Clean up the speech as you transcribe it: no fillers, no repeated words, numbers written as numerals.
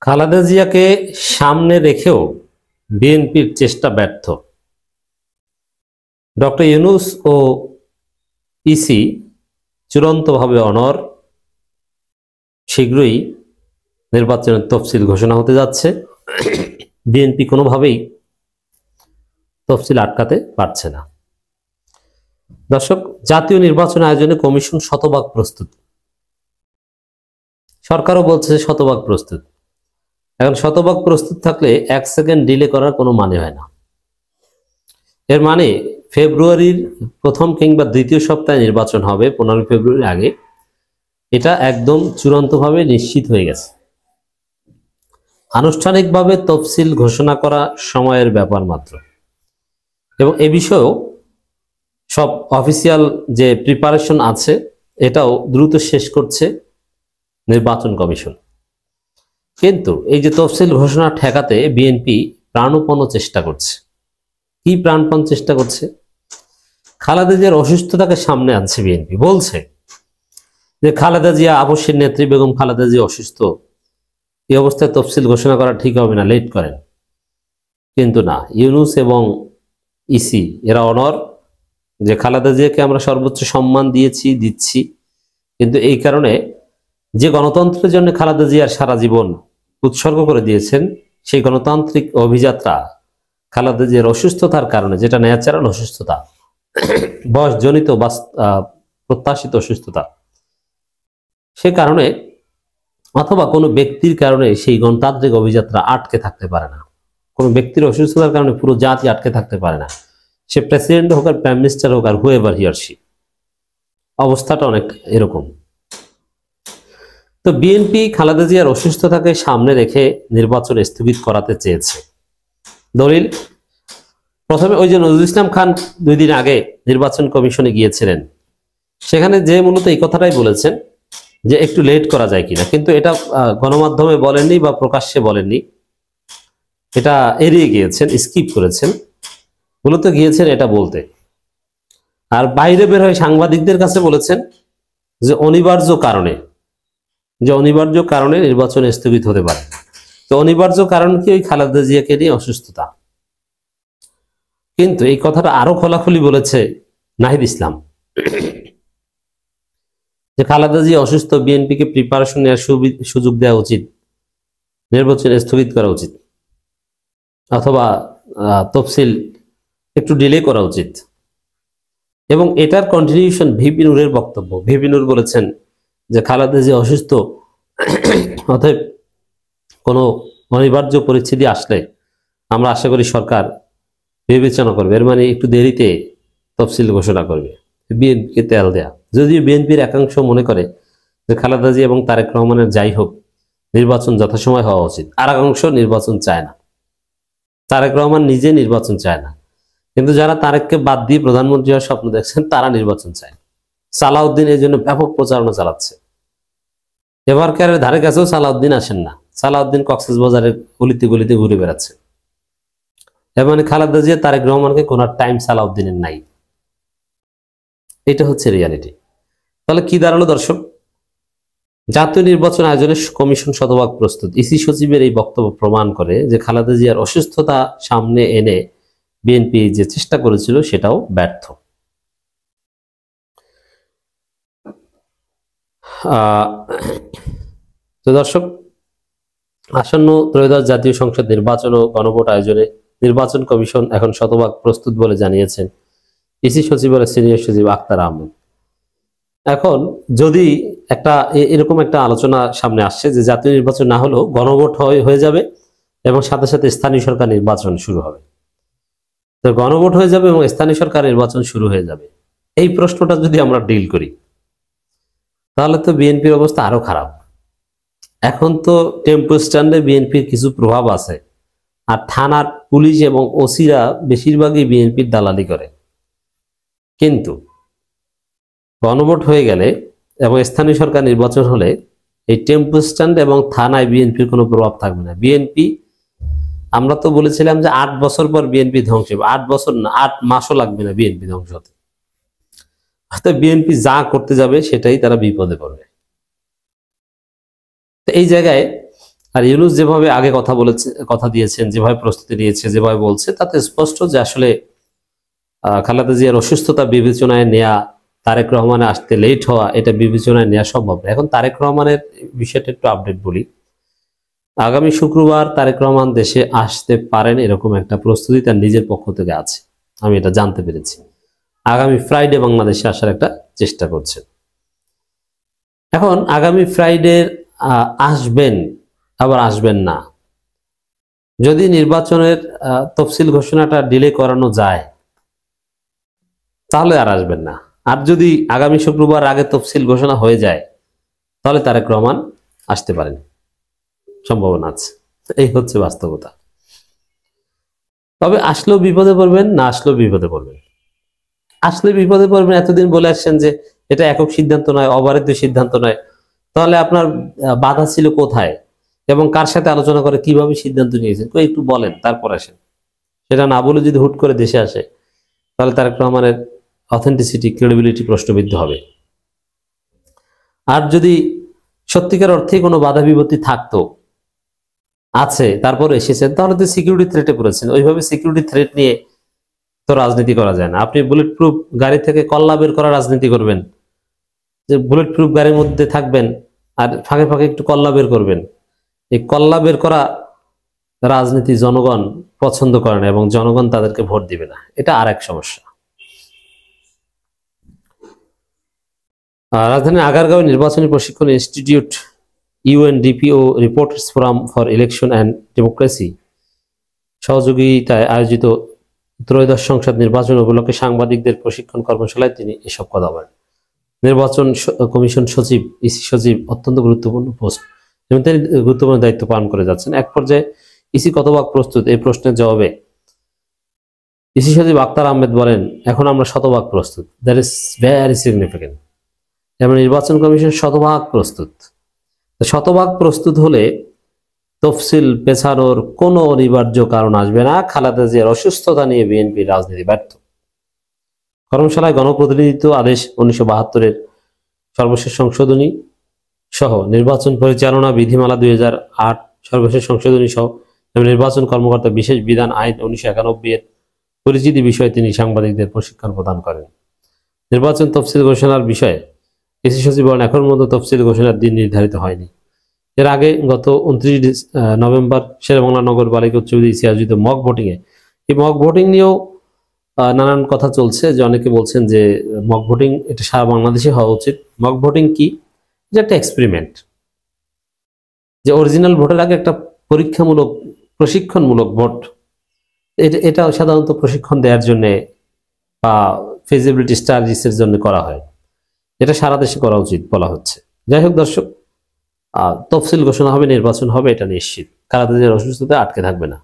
খালেদা জিয়াকে সামনে রেখেও বিএনপির চেষ্টা ব্যর্থ। ডক্টর ইউনূস ও ইসি চূড়ান্তভাবে অনড়। শীঘ্রই নির্বাচনের তফসিল ঘোষণা হতে যাচ্ছে। বিএনপি কোনোভাবেই তফসিল আটকাতে পারছে না। দর্শক, জাতীয় নির্বাচন আয়োজনে কমিশন শতভাগ প্রস্তুত, সরকারও বলছে শতভাগ প্রস্তুত। এখন শতভাগ প্রস্তুত থাকলে 1 সেকেন্ড ডিলে করার কোনো মানে হয় না। এর মানে ফেব্রুয়ারির প্রথম কিংবা দ্বিতীয় সপ্তাহে নির্বাচন হবে, 15 ফেব্রুয়ারির আগে। এটা একদম চূড়ান্তভাবে নিশ্চিত হয়ে গেছে। আনুষ্ঠানিকভাবে তফসিল ঘোষণা করা সময়ের ব্যাপার মাত্র। এবং এ বিষয়েও সব অফিসিয়াল যে প্রিপারেশন আছে এটাও দ্রুত শেষ করছে নির্বাচন কমিশন। কিন্তু এই যে তফসিল ঘোষণা ঠেকাতে বিএনপি প্রাণপণ চেষ্টা করছে। কি প্রাণপণ চেষ্টা করছে? খালেদা জিয়ার অসুস্থতাকে সামনে আনছে বিএনপি। বলছে যে খালেদা জিয়া, আবশ্যের নেত্রী বেগম খালেদা জিয়া অসুস্থ, এই অবস্থায় তফসিল ঘোষণা করা ঠিক হবে না, লেট করেন। কিন্তু না, ইউনূস এবং ইসি এরা অনড় যে খালেদা জিয়াকে আমরা সর্বোচ্চ সম্মান দিচ্ছি। কিন্তু এই কারণে যে গণতন্ত্রের জন্য খালেদা জিয়ার সারা জীবন উৎসর্গ করে দিয়েছেন, সেই গণতান্ত্রিক অভিযাত্রা খালেদা জিয়ার অসুস্থতার কারণে, যেটা ন্যাচারাল অসুস্থতা, বয়সজনিত বা প্রত্যাশিত অসুস্থতা, সে কারণে অথবা কোনো ব্যক্তির কারণে সেই গণতান্ত্রিক অভিযাত্রা আটকে থাকতে পারে না। কোনো ব্যক্তির অসুস্থতার কারণে পুরো জাতি আটকে থাকতে পারে না। সে প্রেসিডেন্ট হোক আর প্রাইম মিনিস্টার হোক আর হুএভার হি অর শি, অবস্থাটা অনেকটা এরকম। তো বিএনপি খালেদা জিয়ার অসুস্থতাকে সামনে রেখে নির্বাচন স্থগিত করাতে চেয়েছে। দলিল, প্রথমে ওই যে নজরুল ইসলাম খান 2 দিন আগে নির্বাচন কমিশনে গিয়েছিলেন, সেখানে যে মূলত এই কথাটাই বলেছেন যে একটু লেট করা যায় কিনা। কিন্তু এটা গণমাধ্যমে বলেননি বা প্রকাশ্যে বলেননি, এটা এড়িয়ে গিয়েছেন, স্কিপ করেছেন। মূলত গিয়েছেন এটা বলতে, আর বাইরে বের হয়ে সাংবাদিকদের কাছে বলেছেন যে অনিবার্য কারণে নির্বাচন স্থগিত হতে পারে। তো অনিবার্য কারণ কি? ওই খালেদা জিয়াকে নিয়ে অসুস্থতা। কিন্তু এই কথাটা আরো খোলাখুলি বলেছে নাহিদ ইসলাম যে খালেদা জিয়া অসুস্থ, বিএনপিকে প্রিপারেশন নেওয়ার সুযোগ দেওয়া উচিত, নির্বাচন স্থগিত করা উচিত, অথবা তফসিল একটু ডিলে করা উচিত। এবং এটার কন্টিনিউশন ভিপি নূরের বক্তব্য। ভিপি নূর বলেছেন যে খালেদা জিয়া অসুস্থ, অতএব কোনো অনিবার্য পরিস্থিতি আসলে আমরা আশা করি সরকার বিবেচনা করবে, এর মানে একটু দেরিতে তফসিল ঘোষণা করবে, বিএনপিকে তেল দেয়া। যদিও বিএনপির একাংশ মনে করে যে খালেদা জিয়া এবং তারেক রহমানের যাই হোক, নির্বাচন যথাসময় হওয়া উচিত। আর একাংশ নির্বাচন চায় না, তারেক রহমান নিজে নির্বাচন চায় না। কিন্তু যারা তারেককে বাদ দিয়ে প্রধানমন্ত্রী হওয়ার স্বপ্ন দেখছেন, তারা নির্বাচন চায়। সালাউদ্দিন এই জন্য ব্যাপক প্রচারণা চালাচ্ছে। এবারকার ধারে কাছেও সালাউদ্দিন আসেন না, সালাউদ্দিন কক্সবাজারের গলিতে গলিতে ঘুরে বেড়াচ্ছে। এর মানে খালেদা জিয়া, তারেক রহমানকে কোনো টাইম সালাউদ্দিনের নাই। এটা হচ্ছে রিয়ালিটি। তাহলে কি দাঁড়ালো দর্শক? জাতীয় নির্বাচন আয়োজনে কমিশন শতভাগ প্রস্তুত। ইসি সচিবের এই বক্তব্য প্রমাণ করে যে খালেদা জিয়ার অসুস্থতা সামনে এনে বিএনপি যে চেষ্টা করেছিল সেটাও ব্যর্থ। তো দর্শক, আসন্ন ত্রয়োদশ জাতীয় সংসদ নির্বাচন ও গণভোট আয়োজনে নির্বাচন কমিশন এখন শতভাগ প্রস্তুত বলে জানিয়েছেন ইসি সচিবের সিনিয়র সচিব আখতার আহমেদ। এখন যদি এরকম একটা আলোচনা সামনে আসছে যে জাতীয় নির্বাচন না হলেও গণভোট হয়ে যাবে এবং সাথে সাথে স্থানীয় সরকার নির্বাচন শুরু হবে। তো গণভোট হয়ে যাবে এবং স্থানীয় সরকার নির্বাচন শুরু হয়ে যাবে, এই প্রশ্নটা যদি আমরা ডিল করি তাহলে তো বিএনপির অবস্থা আরো খারাপ। এখন তো টেম্পো স্ট্যান্ডে বিএনপির কিছু প্রভাব আছে, আর থানার পুলিশ এবং ওসিরা বেশিরভাগই বিএনপির দালালি করে। কিন্তু গণভোট হয়ে গেলে এবং স্থানীয় সরকার নির্বাচন হলে এই টেম্পো স্ট্যান্ড এবং থানায় বিএনপির কোনো প্রভাব থাকবে না। বিএনপি, আমরা তো বলেছিলাম যে 8 বছর পর বিএনপি ধ্বংস হবে। 8 বছর না, 8 মাসও লাগবে না বিএনপি ধ্বংস হতে। অর্থাৎ বিএনপি যা করতে যাবে সেটাই তারা বিপদে পড়বে। এই জায়গায় আর ইউনূস যেভাবে আগে কথা দিয়েছেন, যেভাবে প্রস্তুতি নিয়েছে, যেভাবে বলছে, তাতে স্পষ্ট যে আসলে খালেদা জিয়ার অসুস্থতা বিবেচনায় নেয়া, তারেক রহমানের আসতে লেট হওয়া, এটা বিবেচনায় নেওয়া সম্ভব না। এখন তারেক রহমানের বিষয়টা একটু আপডেট বলি। আগামী শুক্রবার তারেক রহমান দেশে আসতে পারেন এরকম একটা প্রস্তুতি তার নিজের পক্ষ থেকে আছে, আমি এটা জানতে পেরেছি। আগামী ফ্রাইডে বাংলাদেশে আসার একটা চেষ্টা করছেন। এখন আগামী ফ্রাইডে আসবেন আবার আসবেন না, যদি নির্বাচনের তফসিল ঘোষণাটা ডিলে করানো যায় তাহলে আর আসবেন না। আর যদি আগামী শুক্রবার আগে তফসিল ঘোষণা হয়ে যায় তাহলে তারেক রহমান আসতে পারেন, সম্ভাবনা আছে। এই হচ্ছে বাস্তবতা। তবে আসলেও বিপদে পড়বেন, না আসলেও বিপদে পড়বেন। আসলে বিপদে পড়বেন এতদিন বলে আসছেন যে এটা একক সিদ্ধান্ত নয়, অবারিত সিদ্ধান্ত নয়, তাহলে আপনার বাধা ছিল কোথায় এবং কার সাথে আলোচনা করে কিভাবে সিদ্ধান্ত নিয়েছেন একটু বলেন, তারপর আসেন। সেটা না বলে যদি হুট করে দেশে আসে তাহলে তারেক রহমানের অথেন্টিসিটি, ক্রেডিবিলিটি প্রশ্নবিদ্ধ হবে। আর যদি সত্যিকার অর্থে কোনো বাধা বিপত্তি থাকতো, আছে, তারপরে এসেছেন, তাহলে তো সিকিউরিটি থ্রেটে পড়েছেন। ওইভাবে সিকিউরিটি থ্রেট নিয়ে তো রাজনীতি করা যায় না। আপনি বুলেট প্রুফ গাড়ি থেকে কল্লা বের করা রাজনীতি করবেন, যে বুলেট প্রুফ গাড়ির মধ্যে থাকবেন আর ফাঁকে ফাঁকে একটু কল্লা বের করবেন। এই কল্লা বের করা রাজনীতি জনগণ পছন্দ করে না এবং জনগণ তাদেরকে ভোট দিবে না, এটা আর এক সমস্যা। রাজধানীর আগারগাঁও নির্বাচনী প্রশিক্ষণ ইনস্টিটিউট ইউএনডিপিও reporters forum for election and democracy সহযোগিতায় আয়োজিত ত্রয়োদশ সংসদ নির্বাচন উপলক্ষে সাংবাদিকদের প্রশিক্ষণ কর্মশালায় তিনি এসব কথা বলেন। নির্বাচন কমিশন সচিব, ইসি সচিব অত্যন্ত গুরুত্বপূর্ণ পোস্ট এবং তিনি গুরুত্বপূর্ণ দায়িত্ব পালন করে যাচ্ছেন। এক পর্যায়ে ইসি কত ভাগ প্রস্তুত, এই প্রশ্নের জবাবে ইসি সচিব আক্তার আহমেদ বলেন, এখন আমরা শতভাগ প্রস্তুত। That is very significant. এবং নির্বাচন কমিশন শতভাগ প্রস্তুত। শতভাগ প্রস্তুত হলে তফসিল পেছানোর কোনো অনিবার্য কারণ আসবে না। খালেদা জিয়ার অসুস্থতা নিয়ে বিএনপির রাজনীতি ব্যর্থ। কর্মশালায় গণপ্রতিনিধিত্ব আদেশ 1972-এর সর্বশেষ সংশোধনী সহ নির্বাচন পরিচালনা বিধিমালা 2008 সর্বশেষ সংশোধনী সহ এবং নির্বাচন কর্মকর্তা বিশেষ বিধান আইন 1991-এর পরিচিতি বিষয়ে তিনি সাংবাদিকদের প্রশিক্ষণ প্রদান করেন। নির্বাচন তফসিল ঘোষণার বিষয়ে ইসি সচিব বলেন, এখন মতো তফসিল ঘোষণার দিন নির্ধারিত হয়নি। এর আগে গত 29 নভেম্বর শেরেবাংলা নগর বালিকা উচ্চ বিদ্যালয়ে ইসি আয়োজিত মক ভোটিংয়ে, এই মক ভোটিং নিয়েও নানান কথা চলছে, যে অনেকে বলছেন যে মক ভোটিং এটা সারা বাংলাদেশে হওয়া উচিত। মক ভোটিং কি? এটা একটা এক্সপেরিমেন্ট, যে অরিজিনাল ভোটের আগে একটা পরীক্ষামূলক, প্রশিক্ষণমূলক ভোট। এটা সাধারণত প্রশিক্ষণ দেওয়ার জন্য বা ফিজিবিলিটি স্টাডিজের জন্য করা হয়। এটা সারা দেশে করা উচিত বলা হচ্ছে। যাই হোক দর্শক, তফসিল ঘোষণা হবে, নির্বাচন হবে, এটা নিশ্চিত। খালেদা জিয়ার অসুস্থতা আটকে থাকবে না।